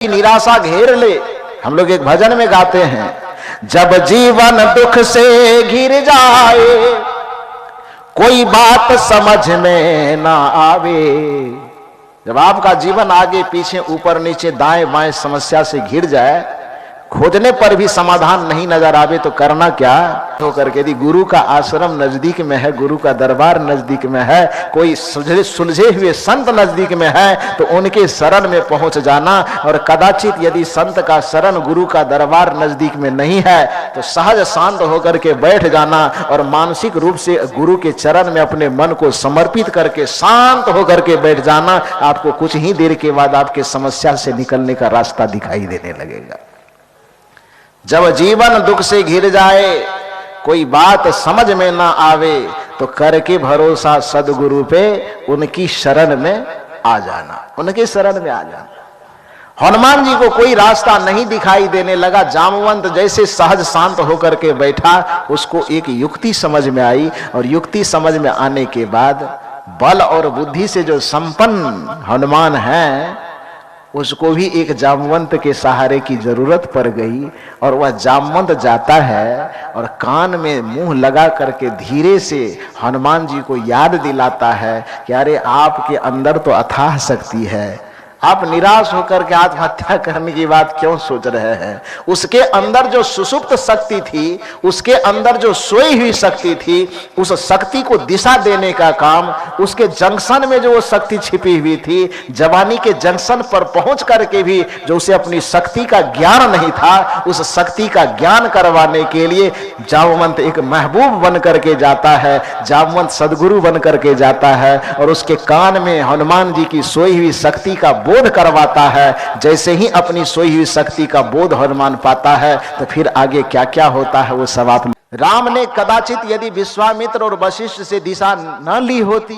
निराशा घेर ले। हम लोग एक भजन में गाते हैं, जब जीवन दुख से घिर जाए, कोई बात समझ में ना आवे। जब आपका जीवन आगे पीछे ऊपर नीचे दाएं बाएं समस्या से घिर जाए, खोजने पर भी समाधान नहीं नजर आवे, तो करना क्या हो करके, यदि गुरु का आश्रम नजदीक में है, गुरु का दरबार नजदीक में है, कोई सुलझे हुए संत नजदीक में है, तो उनके शरण में पहुंच जाना। और कदाचित यदि संत का शरण, गुरु का दरबार नजदीक में नहीं है, तो सहज शांत होकर के बैठ जाना और मानसिक रूप से गुरु के चरण में अपने मन को समर्पित करके शांत होकर के बैठ जाना। आपको कुछ ही देर के बाद आपके समस्या से निकलने का रास्ता दिखाई देने लगेगा। जब जीवन दुख से घिर जाए, कोई बात समझ में ना आवे, तो करके भरोसा सदगुरु पे, उनकी शरण में आ जाना, उनके शरण में आ जाना। हनुमान जी को कोई रास्ता नहीं दिखाई देने लगा। जामवंत जैसे सहज शांत होकर के बैठा, उसको एक युक्ति समझ में आई, और युक्ति समझ में आने के बाद बल और बुद्धि से जो संपन्न हनुमान है, उसको भी एक जामवंत के सहारे की जरूरत पड़ गई। और वह जामवंत जाता है और कान में मुंह लगा करके धीरे से हनुमान जी को याद दिलाता है कि अरे आपके अंदर तो अथाह शक्ति है, आप निराश होकर के आत्महत्या करने की बात क्यों सोच रहे हैं। उसके अंदर जो सुषुप्त शक्ति थी, उसके अंदर जो सोई हुई शक्ति थी, उस शक्ति को दिशा देने का काम, उसके जंक्शन में जो वो शक्ति छिपी हुई थी, जवानी के जंक्शन पर पहुंच करके भी जो उसे अपनी शक्ति का ज्ञान नहीं था, उस शक्ति का ज्ञान करवाने के लिए जामवंत एक महबूब बन करके जाता है, जामवंत सदगुरु बन करके जाता है, और उसके कान में हनुमान जी की सोई हुई शक्ति का बोध करवाता है। जैसे ही अपनी सोई हुई शक्ति का बोध हनुमान पाता है, तो फिर आगे क्या क्या होता है वो सब आप। राम ने कदाचित यदि विश्वामित्र और वशिष्ठ से दिशा न ली होती,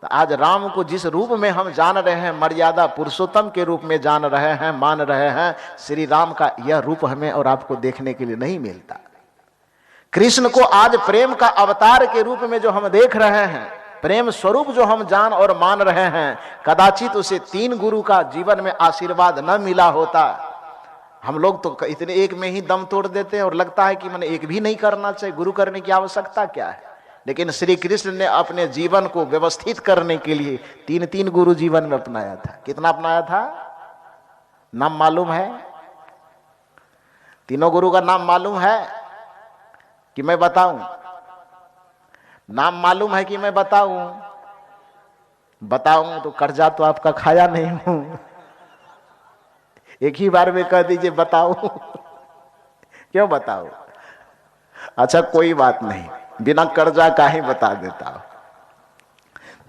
तो आज राम को जिस रूप में हम जान रहे हैं, मर्यादा पुरुषोत्तम के रूप में जान रहे हैं, मान रहे हैं, श्री राम का यह रूप हमें और आपको देखने के लिए नहीं मिलता। कृष्ण को आज प्रेम का अवतार के रूप में जो हम देख रहे हैं, प्रेम स्वरूप जो हम जान और मान रहे हैं, कदाचित उसे 3 गुरु का जीवन में आशीर्वाद न मिला होता। हम लोग तो इतने एक में ही दम तोड़ देते हैं और लगता है कि मैंने एक भी नहीं करना चाहिए, गुरु करने की आवश्यकता क्या है। लेकिन श्री कृष्ण ने अपने जीवन को व्यवस्थित करने के लिए 3 गुरु जीवन में अपनाया था। कितना अपनाया था? नाम मालूम है? तीनों गुरु का नाम मालूम है कि मैं बताऊं? नाम मालूम है कि मैं बताऊं? बताऊं तो कर्जा तो आपका खाया नहीं हूं। एक ही बार में कह दीजिए बताऊं। क्यों बताऊं? अच्छा कोई बात नहीं, बिना कर्जा का ही बता देता हूं।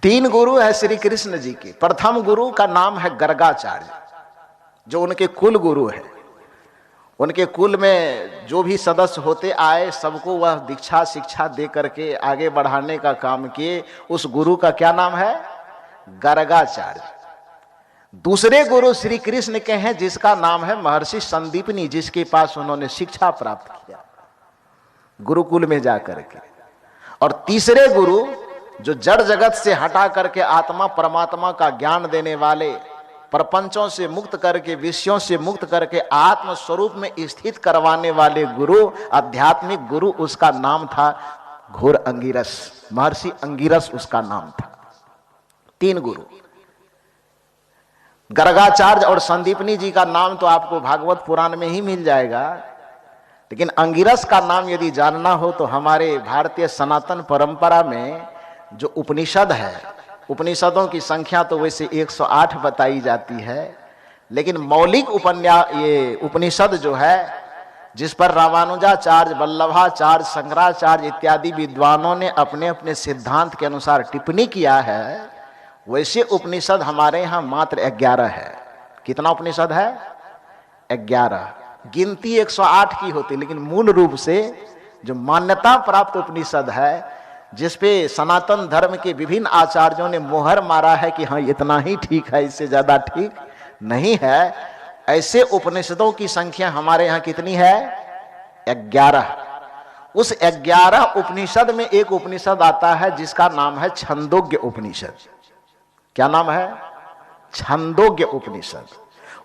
3 गुरु है श्री कृष्ण जी के। प्रथम गुरु का नाम है गर्गाचार्य, जो उनके कुल गुरु है। उनके कुल में जो भी सदस्य होते आए, सबको वह दीक्षा शिक्षा दे करके आगे बढ़ाने का काम किए। उस गुरु का क्या नाम है? गर्गाचार्य। दूसरे गुरु श्री कृष्ण के हैं, जिसका नाम है महर्षि संदीपनी, जिसके पास उन्होंने शिक्षा प्राप्त किया गुरुकुल में जाकर के। और तीसरे गुरु जो जड़ जगत से हटा करके आत्मा परमात्मा का ज्ञान देने वाले, प्रपंचों से मुक्त करके, विषयों से मुक्त करके आत्म स्वरूप में स्थित करवाने वाले गुरु, आध्यात्मिक गुरु, उसका नाम था घोर अंगिरस। महर्षि अंगिरस उसका नाम था। 3 गुरु, गर्गाचार्य और संदीपनी जी का नाम तो आपको भागवत पुराण में ही मिल जाएगा। लेकिन अंगिरस का नाम यदि जानना हो, तो हमारे भारतीय सनातन परंपरा में जो उपनिषद है, उपनिषदों की संख्या तो वैसे 108 बताई जाती है, लेकिन मौलिक ये उपनिषद जो है, जिस पर रामानुजाचार्य, वल्लभाचार्य, शंकराचार्य इत्यादि विद्वानों ने अपने अपने सिद्धांत के अनुसार टिप्पणी किया है, वैसे उपनिषद हमारे यहाँ मात्र 11 है। कितना उपनिषद है? 11। गिनती 108 की होती, लेकिन मूल रूप से जो मान्यता प्राप्त उपनिषद है, जिसपे सनातन धर्म के विभिन्न आचार्यों ने मोहर मारा है कि हाँ इतना ही ठीक है, इससे ज्यादा ठीक नहीं है, ऐसे उपनिषदों की संख्या हमारे यहाँ कितनी है? 11। उस 11 उपनिषद में एक उपनिषद आता है जिसका नाम है छंदोग्य उपनिषद। क्या नाम है? छंदोग्य उपनिषद।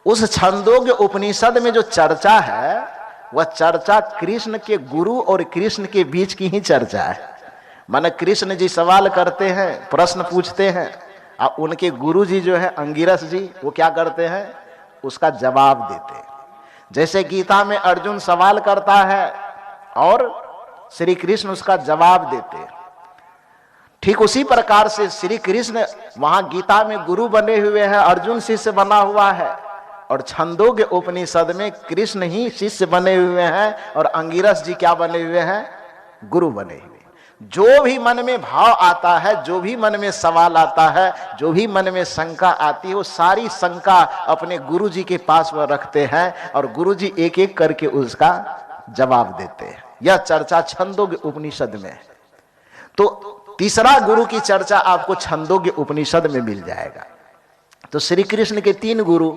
उस छंदोग्य उपनिषद में जो चर्चा है वह चर्चा कृष्ण के गुरु और कृष्ण के बीच की ही चर्चा है। माने कृष्ण जी सवाल करते हैं, प्रश्न पूछते हैं, और उनके गुरु जी जो है अंगिरस जी, वो क्या करते हैं, उसका जवाब देते हैं। जैसे गीता में अर्जुन सवाल करता है और श्री कृष्ण उसका जवाब देते हैं, ठीक उसी प्रकार से श्री कृष्ण वहां गीता में गुरु बने हुए हैं, अर्जुन शिष्य बना हुआ है, और छंदोग्य उपनिषद में कृष्ण ही शिष्य बने हुए हैं और अंगिरस जी क्या बने हुए हैं, गुरु बने हुए। जो भी मन में भाव आता है, जो भी मन में सवाल आता है, जो भी मन में शंका आती है, वो सारी शंका अपने गुरु जी के पास वह रखते हैं और गुरु जी एक एक करके उसका जवाब देते हैं। यह चर्चा छंदोग्य उपनिषद में है। तो तीसरा गुरु की चर्चा आपको छंदोग्य उपनिषद में मिल जाएगा। तो श्री कृष्ण के 3 गुरु,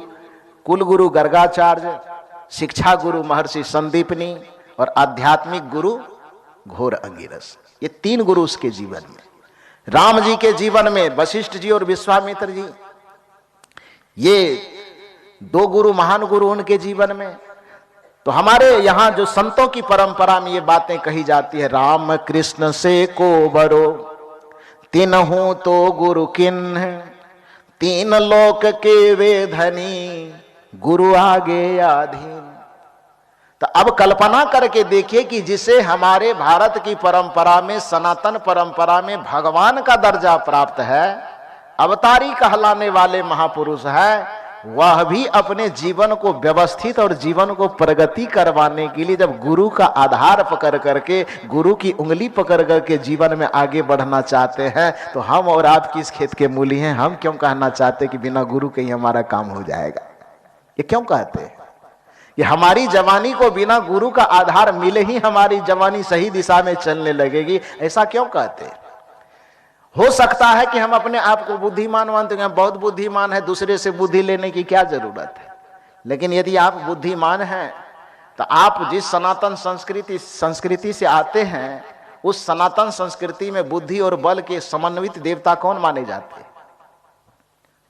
कुल गुरु गर्गाचार्य, शिक्षा गुरु महर्षि संदीपनी और आध्यात्मिक गुरु घोर अंगिरस, ये 3 गुरु उसके जीवन में। राम जी के जीवन में वशिष्ठ जी और विश्वामित्र जी, ये 2 गुरु, महान गुरु उनके जीवन में। तो हमारे यहाँ जो संतों की परंपरा में ये बातें कही जाती है, राम कृष्ण से को बरो तिन्हु तो गुरु किन्ह, 3 लोक के वे धनी गुरु आगे आधीन। तो अब कल्पना करके देखिए कि जिसे हमारे भारत की परंपरा में, सनातन परंपरा में भगवान का दर्जा प्राप्त है, अवतारी कहलाने वाले महापुरुष है, वह भी अपने जीवन को व्यवस्थित और जीवन को प्रगति करवाने के लिए जब गुरु का आधार पकड़ करके, गुरु की उंगली पकड़ करके जीवन में आगे बढ़ना चाहते हैं, तो हम और आप किस खेत के मूली हैं? हम क्यों कहना चाहते कि बिना गुरु के ही हमारा काम हो जाएगा? ये क्यों कहते हैं? ये हमारी जवानी को बिना गुरु का आधार मिले ही हमारी जवानी सही दिशा में चलने लगेगी, ऐसा क्यों कहते हैं? हो सकता है कि हम अपने आप को बुद्धिमान मानते हैं, बहुत बुद्धिमान है, दूसरे से बुद्धि लेने की क्या जरूरत है। लेकिन यदि आप बुद्धिमान हैं तो आप जिस सनातन संस्कृति से आते हैं, उस सनातन संस्कृति में बुद्धि और बल के समन्वित देवता कौन माने जाते हैं?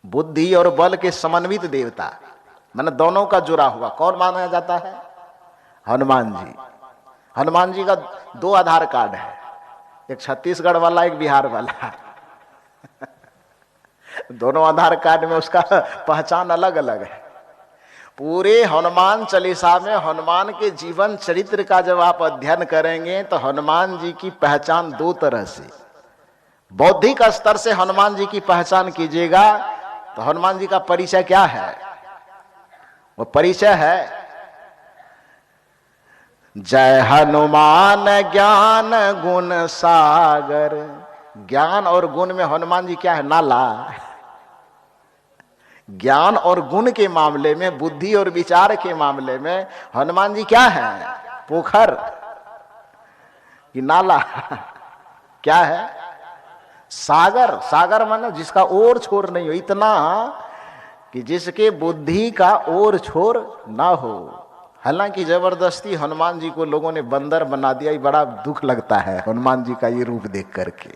बुद्धि और बल के समन्वित देवता, माने दोनों का जुड़ा हुआ कौन माना जाता है? हनुमान जी। हनुमान जी का 2 आधार कार्ड है, एक छत्तीसगढ़ वाला, एक बिहार वाला। दोनों आधार कार्ड में उसका पहचान अलग अलग है। पूरे हनुमान चालीसा में हनुमान के जीवन चरित्र का जब आप अध्ययन करेंगे तो हनुमान जी की पहचान 2 तरह से, बौद्धिक स्तर से हनुमान जी की पहचान कीजिएगा तो हनुमान जी का परिचय क्या है? वो परिचय है, जय हनुमान ज्ञान गुण सागर। ज्ञान और गुण में हनुमान जी क्या है? नाला। ज्ञान और गुण के मामले में, बुद्धि और विचार के मामले में हनुमान जी क्या है? पोखर कि नाला? क्या है? सागर। सागर माने जिसका ओर छोर नहीं हो, इतना कि जिसके बुद्धि का ओर छोर ना हो। हालांकि जबरदस्ती हनुमान जी को लोगों ने बंदर बना दिया, ये बड़ा दुख लगता है हनुमान जी का ये रूप देख करके।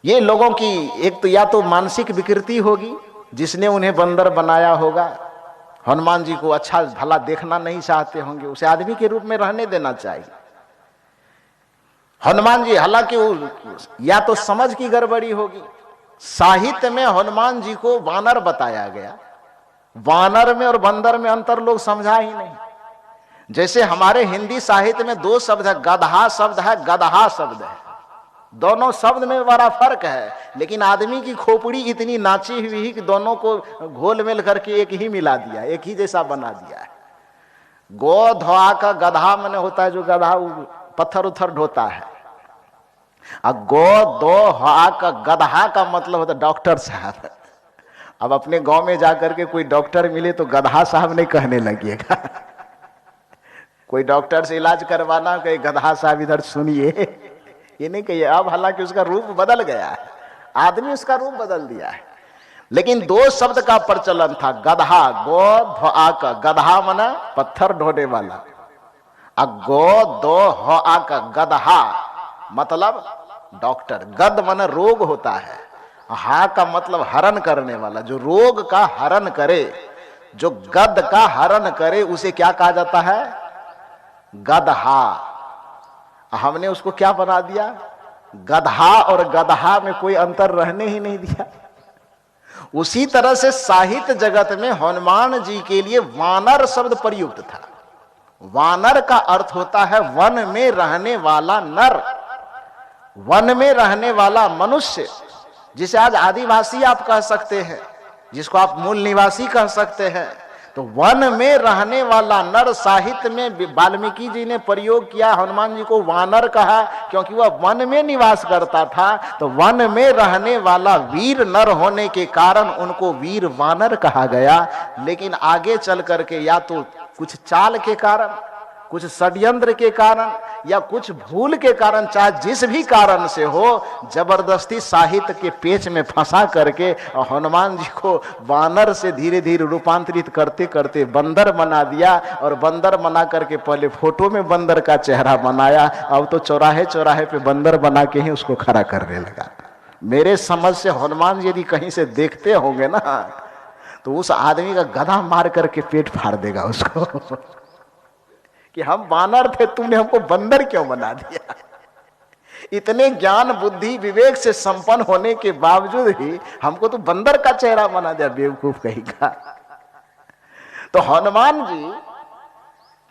ये लोगों की एक तो या तो मानसिक विकृति होगी, जिसने उन्हें बंदर बनाया होगा। हनुमान जी को अच्छा भला देखना नहीं चाहते होंगे, उसे आदमी के रूप में रहने देना चाहिए। हनुमान जी, हालांकि या तो समझ की गड़बड़ी होगी, साहित्य में हनुमान जी को वानर बताया गया, वानर में और बंदर में अंतर लोग समझा ही नहीं। जैसे हमारे हिंदी साहित्य में 2 शब्द है, गधा शब्द है, गदहा शब्द है, दोनों शब्द में बड़ा फर्क है, लेकिन आदमी की खोपड़ी इतनी नाची हुई कि दोनों को घोल मेल करके एक ही मिला दिया, एक ही जैसा बना दिया है। गो धोआ का गधा मैंने होता है जो गधा पत्थर उथर ढोता है, और गो दो हा का गधा का मतलब होता है डॉक्टर साहब। अब अपने गांव में जाकर के कोई डॉक्टर मिले तो गधा साहब नहीं कहने लगिएगा। कोई डॉक्टर से इलाज करवाना, कहे गधा साहब इधर सुनिए, ये नहीं कहिए। अब हालांकि उसका रूप बदल गया है, आदमी उसका रूप बदल दिया है, लेकिन 2 शब्द का प्रचलन था, गधा, गो धोआ का, गधा मना पत्थर ढोने वाला, और गो दो हा का गधा मतलब डॉक्टर। गद मन रोग होता है हा का मतलब हरण करने वाला, जो रोग का हरण करे, जो गद का हरण करे, उसे क्या कहा जाता है? गदहा। हमने उसको क्या बना दिया? गधा और गदहा में कोई अंतर रहने ही नहीं दिया। उसी तरह से साहित्य जगत में हनुमान जी के लिए वानर शब्द प्रयुक्त था। वानर का अर्थ होता है वन में रहने वाला नर, वन में रहने वाला मनुष्य, जिसे आज आदिवासी आप कह सकते हैं, जिसको आप मूल निवासी कह सकते हैं। तो वन में रहने वाला नर, साहित्य में वाल्मीकि जी ने प्रयोग किया, हनुमान जी को वानर कहा क्योंकि वह वन में निवास करता था। तो वन में रहने वाला वीर नर होने के कारण उनको वीर वानर कहा गया। लेकिन आगे चल करके या तो कुछ चाल के कारण, कुछ षड्यंत्र के कारण, या कुछ भूल के कारण, चाहे जिस भी कारण से हो, जबरदस्ती साहित्य के पेच में फंसा करके हनुमान जी को वानर से धीरे धीरे रूपांतरित करते करते बंदर बना दिया। और बंदर बना करके पहले फोटो में बंदर का चेहरा बनाया, अब तो चौराहे चौराहे पे बंदर बना के ही उसको खड़ा करने लगा। मेरे समझ से हनुमान जी यदि कहीं से देखते होंगे ना, तो उस आदमी का गधा मार करके पेट फाड़ देगा उसको कि हम वानर थे, तुमने हमको बंदर क्यों बना दिया। इतने ज्ञान बुद्धि विवेक से संपन्न होने के बावजूद ही हमको तो बंदर का चेहरा बना दिया, बेवकूफ कहेगा। तो हनुमान जी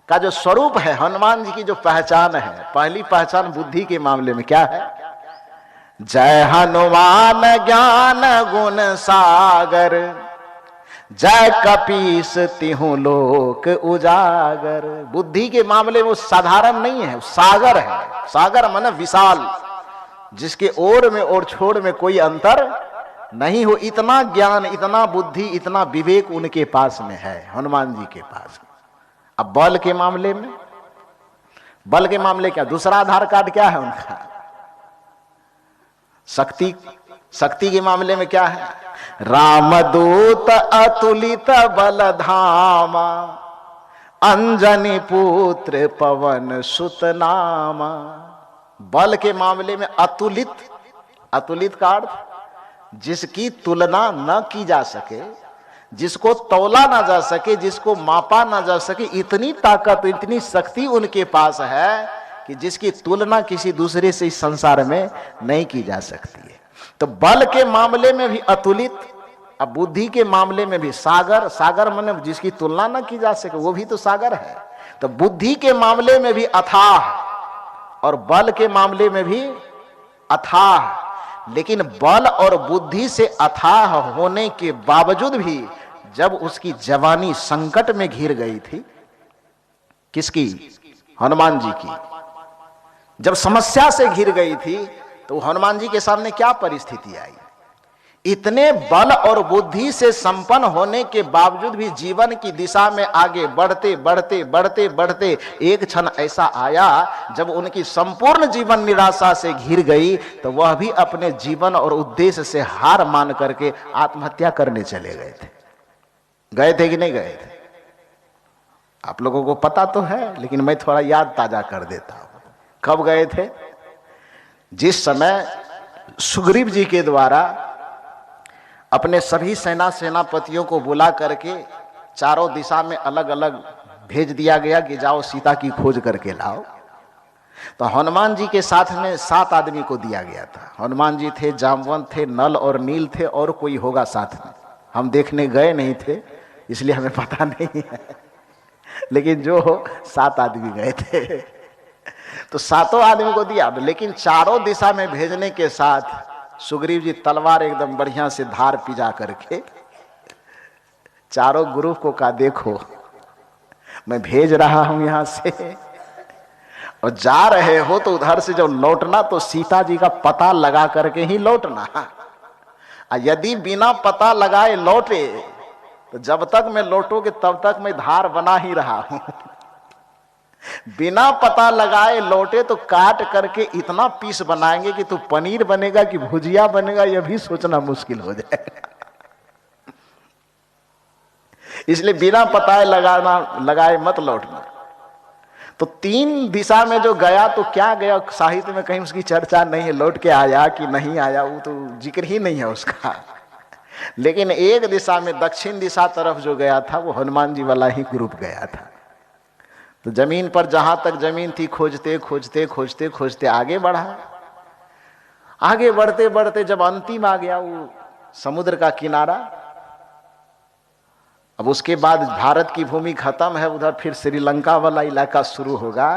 का जो स्वरूप है, हनुमान जी की जो पहचान है, पहली पहचान बुद्धि के मामले में क्या है? जय हनुमान ज्ञान गुण सागर, जय कपीस तिहु लोक उजागर। बुद्धि के मामले में वो साधारण नहीं है, सागर है। सागर माने विशाल, जिसके ओर में और छोड़ में कोई अंतर नहीं हो। इतना ज्ञान, इतना बुद्धि, इतना विवेक उनके पास में है, हनुमान जी के पास। अब बल के मामले में, बल के मामले क्या? दूसरा आधार कार्ड क्या है उनका? शक्ति। शक्ति के मामले में क्या है? रामदूत अतुलित बल धामा, अंजनी पुत्र पवन सुत नामा। बल के मामले में अतुलित, अतुलित का अर्थ जिसकी तुलना न की जा सके, जिसको तौला ना जा सके, जिसको मापा ना जा सके, इतनी ताकत, इतनी शक्ति उनके पास है कि जिसकी तुलना किसी दूसरे से इस संसार में नहीं की जा सकती है। तो बल के मामले में भी अतुलित, अब बुद्धि के मामले में भी सागर। सागर माने जिसकी तुलना ना की जा सके, वो भी तो सागर है। तो बुद्धि के मामले में भी अथाह और बल के मामले में भी अथाह। लेकिन बल और बुद्धि से अथाह होने के बावजूद भी जब उसकी जवानी संकट में घिर गई थी, किसकी? हनुमान जी की। जब समस्या से घिर गई थी तो हनुमान जी के सामने क्या परिस्थिति आई? इतने बल और बुद्धि से संपन्न होने के बावजूद भी जीवन की दिशा में आगे बढ़ते बढ़ते बढ़ते बढ़ते एक क्षण ऐसा आया जब उनकी संपूर्ण जीवन निराशा से घिर गई, तो वह भी अपने जीवन और उद्देश्य से हार मान करके आत्महत्या करने चले गए थे। गए थे कि नहीं गए थे? आप लोगों को पता तो है, लेकिन मैं थोड़ा याद ताजा कर देता हूं। कब गए थे? जिस समय सुग्रीव जी के द्वारा अपने सभी सेनापतियों को बुला करके चारों दिशा में अलग अलग भेज दिया गया कि जाओ सीता की खोज करके लाओ। तो हनुमान जी के साथ में 7 आदमी को दिया गया था। हनुमान जी थे, जामवंत थे, नल और नील थे, और कोई होगा साथ में। हम देखने गए नहीं थे इसलिए हमें पता नहीं है, लेकिन जो 7 आदमी गए थे। तो 7 आदमी को दिया, लेकिन चारों दिशा में भेजने के साथ सुग्रीव जी तलवार एकदम बढ़िया से धार पिजा करके चारों ग्रुप को कहा, देखो मैं भेज रहा हूं यहां से, और जा रहे हो तो उधर से जब लौटना तो सीता जी का पता लगा करके ही लौटना। यदि बिना पता लगाए लौटे तो जब तक मैं लौटोगे तब तक मैं धार बना ही रहा हूं। बिना पता लगाए लौटे तो काट करके इतना पीस बनाएंगे कि तू पनीर बनेगा कि भुजिया बनेगा यह भी सोचना मुश्किल हो जाएगा। इसलिए बिना पता लगाए मत लौटना। तो 3 दिशा में जो गया तो क्या गया, साहित्य में कहीं उसकी चर्चा नहीं है, लौट के आया कि नहीं आया वो तो जिक्र ही नहीं है उसका। लेकिन एक दिशा में दक्षिण दिशा तरफ जो गया था वो हनुमान जी वाला ही ग्रुप गया था। तो जमीन पर जहां तक जमीन थी खोजते खोजते खोजते खोजते आगे बढ़ा। आगे बढ़ते बढ़ते जब अंतिम आ गया वो समुद्र का किनारा, अब उसके बाद भारत की भूमि खत्म है, उधर फिर श्रीलंका वाला इलाका शुरू होगा।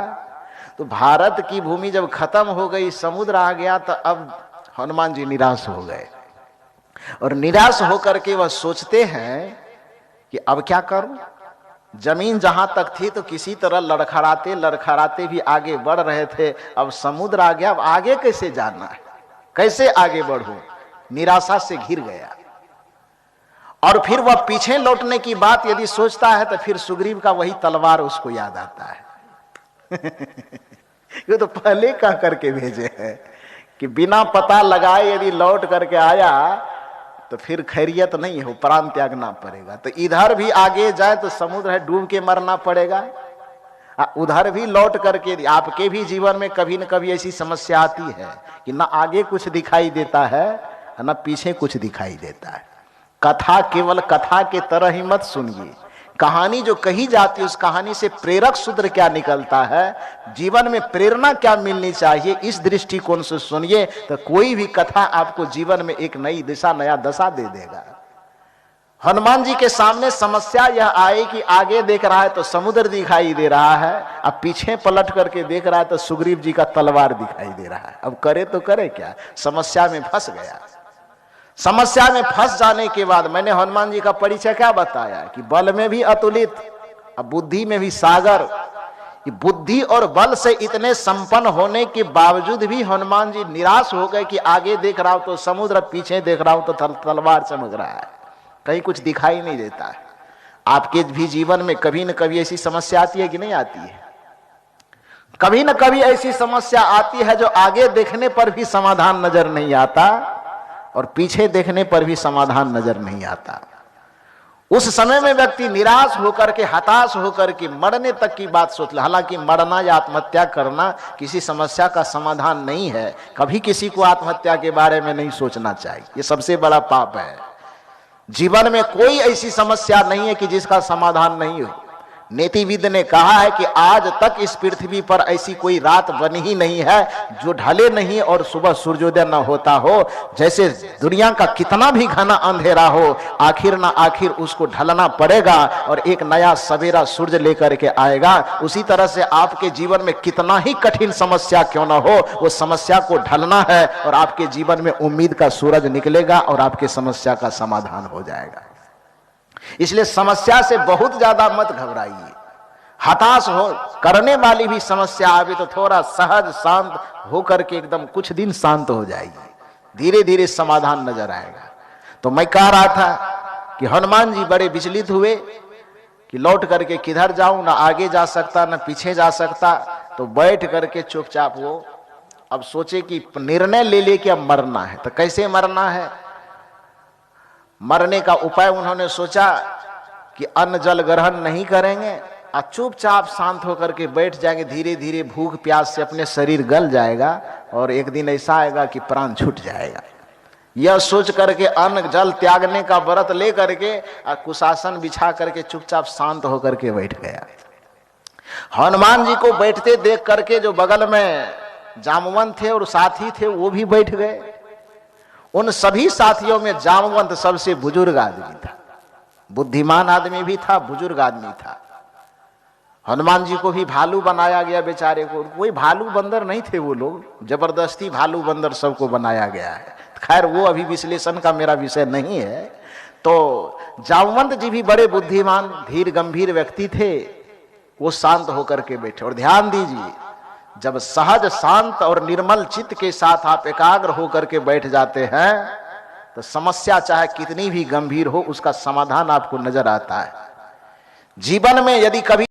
तो भारत की भूमि जब खत्म हो गई, समुद्र आ गया, तो अब हनुमान जी निराश हो गए। और निराश होकर के वह सोचते हैं कि अब क्या करूं। जमीन जहां तक थी तो किसी तरह लड़खड़ाते लड़खड़ाते भी आगे बढ़ रहे थे। अब समुद्र आ गया, अब आगे कैसे जाना है, कैसे आगे बढ़ूं। निराशा से घिर गया। और फिर वह पीछे लौटने की बात यदि सोचता है तो फिर सुग्रीव का वही तलवार उसको याद आता है। ये तो पहले कह करके भेजे हैं कि बिना पता लगाए यदि लौट करके आया तो फिर खैरियत नहीं हो, प्राण त्यागना पड़ेगा। तो इधर भी आगे जाए तो समुद्र है, डूब के मरना पड़ेगा। उधर भी लौट करके, आपके भी जीवन में कभी न कभी ऐसी समस्या आती है कि ना आगे कुछ दिखाई देता है ना पीछे कुछ दिखाई देता है। कथा केवल कथा के तरह ही मत सुनिए। कहानी जो कही जाती है उस कहानी से प्रेरक सूत्र क्या निकलता है, जीवन में प्रेरणा क्या मिलनी चाहिए, इस दृष्टिकोण से सुनिए तो कोई भी कथा आपको जीवन में एक नई दिशा, नया दशा दे देगा। हनुमान जी के सामने समस्या यह आई कि आगे देख रहा है तो समुद्र दिखाई दे रहा है, अब पीछे पलट करके देख रहा है तो सुग्रीव जी का तलवार दिखाई दे रहा है। अब करे तो करे क्या, समस्या में फंस गया। समस्या में फंस जाने के बाद मैंने हनुमान जी का परिचय क्या बताया कि बल में भी अतुलित, अब बुद्धि में भी सागर। बुद्धि और बल से इतने संपन्न होने के बावजूद भी हनुमान जी निराश हो गए कि आगे देख रहा हूं तो समुद्र, पीछे देख रहा हूं तो तलवार चमक रहा है, कहीं कुछ दिखाई नहीं देता है। आपके भी जीवन में कभी न कभी ऐसी समस्या आती है कि नहीं आती है? कभी न कभी ऐसी समस्या आती है जो आगे देखने पर भी समाधान नजर नहीं आता और पीछे देखने पर भी समाधान नजर नहीं आता। उस समय में व्यक्ति निराश होकर के, हताश होकर के मरने तक की बात सोच ले। हालांकि मरना या आत्महत्या करना किसी समस्या का समाधान नहीं है। कभी किसी को आत्महत्या के बारे में नहीं सोचना चाहिए, ये सबसे बड़ा पाप है। जीवन में कोई ऐसी समस्या नहीं है कि जिसका समाधान नहीं हो। नीतिविद ने कहा है कि आज तक इस पृथ्वी पर ऐसी कोई रात बनी ही नहीं है जो ढले नहीं और सुबह सूर्योदय न होता हो। जैसे दुनिया का कितना भी घना अंधेरा हो, आखिर ना आखिर उसको ढलना पड़ेगा और एक नया सवेरा सूरज लेकर के आएगा। उसी तरह से आपके जीवन में कितना ही कठिन समस्या क्यों ना हो, वो समस्या को ढलना है और आपके जीवन में उम्मीद का सूरज निकलेगा और आपके समस्या का समाधान हो जाएगा। इसलिए समस्या से बहुत ज्यादा मत घबराइए। हताश हो करने वाली भी समस्या आवे तो थोड़ा सहज शांत होकर के एकदम कुछ दिन शांत हो जाएगी, धीरे धीरे समाधान नजर आएगा। तो मैं कह रहा था कि हनुमान जी बड़े विचलित हुए कि लौट करके किधर जाऊं, ना आगे जा सकता ना पीछे जा सकता। तो बैठ करके चुपचाप वो अब सोचे कि निर्णय ले ले कि अब मरना है। तो कैसे मरना है, मरने का उपाय उन्होंने सोचा कि अन्न जल ग्रहण नहीं करेंगे और चुपचाप शांत होकर के बैठ जाएंगे। धीरे धीरे भूख प्यास से अपने शरीर गल जाएगा और एक दिन ऐसा आएगा कि प्राण छूट जाएगा। यह सोच करके अन्न जल त्यागने का व्रत ले करके और कुशासन बिछा करके चुपचाप शांत होकर के बैठ गया। हनुमान जी को बैठते देख करके जो बगल में जामवंत थे और साथी थे वो भी बैठ गए। उन सभी साथियों में जामवंत सबसे बुजुर्ग आदमी था, बुद्धिमान आदमी भी था, बुजुर्ग आदमी था। हनुमान जी को भी भालू बनाया गया बेचारे को। कोई भालू बंदर नहीं थे वो लोग, जबरदस्ती भालू बंदर सबको बनाया गया है। खैर वो अभी विश्लेषण का मेरा विषय नहीं है। तो जामवंत जी भी बड़े बुद्धिमान धीर गंभीर व्यक्ति थे। वो शांत होकर के बैठे। और ध्यान दीजिए, जब सहज शांत और निर्मल चित्त के साथ आप एकाग्र होकर के बैठ जाते हैं तो समस्या चाहे कितनी भी गंभीर हो उसका समाधान आपको नजर आता है। जीवन में यदि कभी